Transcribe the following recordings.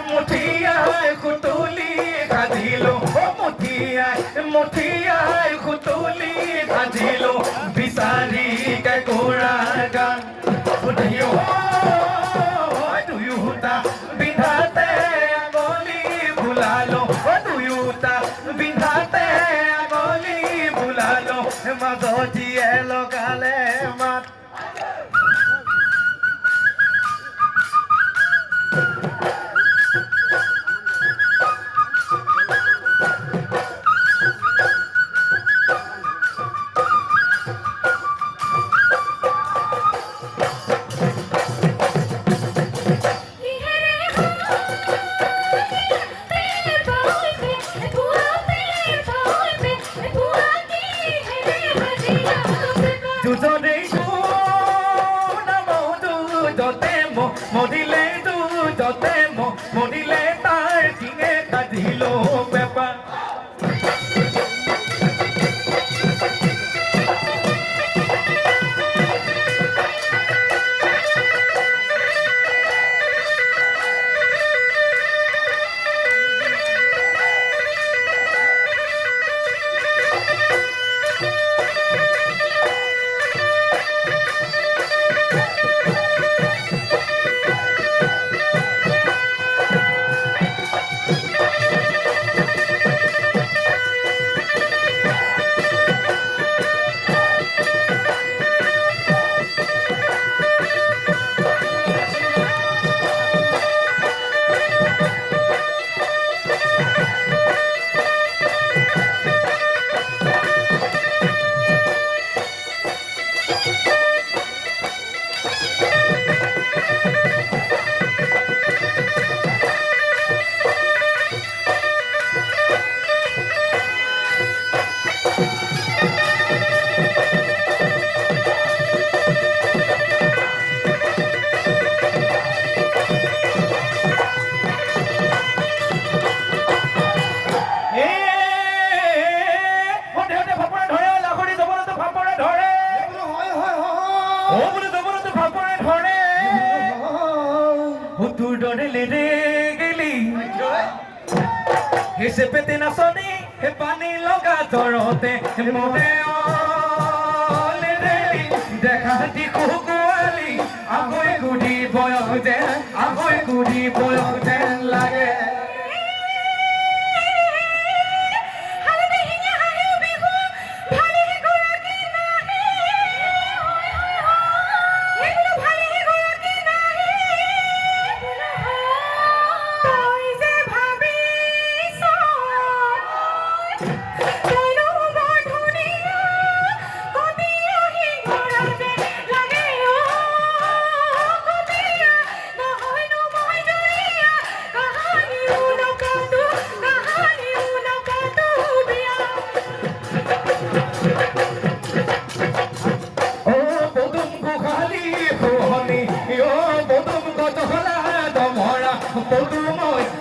মুঠিয়াই খুতুলি সাজিলো মুঠিয়াই খুতুলি সাজিলো বিচাৰি কেঁকুৰা গান দুয়োটা বিন্ধাতে আগলি ভুলালো দুয়োটা বিন্ধাতে আগলি ভুলালো মাজতীয়ে লগালে মাত মদিলে তাৰ কিঙে কাজিলো পেপা Ese pete na soni, he pani loga torote, he mode ole deli, dekha di kukuali, agoi gudi boyo den lage.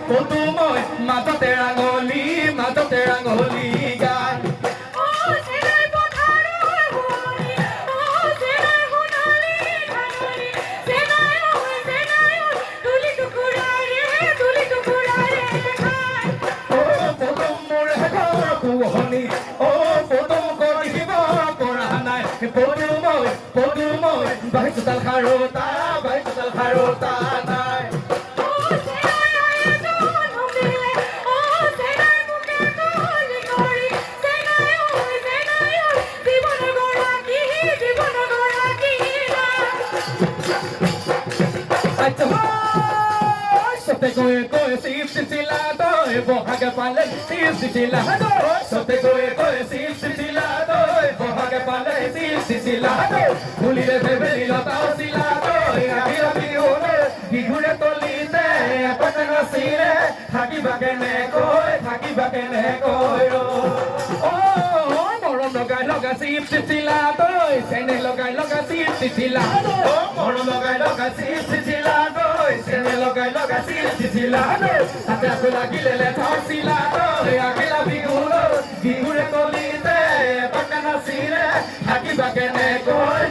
Podumoy, মাজতে ৰাঙলি গায় Podumoy, bahasa tal harota নাই Sote silsilado, bohaga pale silsilado. Sote silsilado, bohaga pale silsilado. Mulire bebe lota silado, ahira biune, gigure tolite, apana sire, thaki bagene koi ro. Oh, moron loga silsilado, sene loga silsilado. Moron loga silsilado, sene loga silsilado. Ate akula gilele thorsilado, akila gigure tolite, apana sire, thaki bagene koi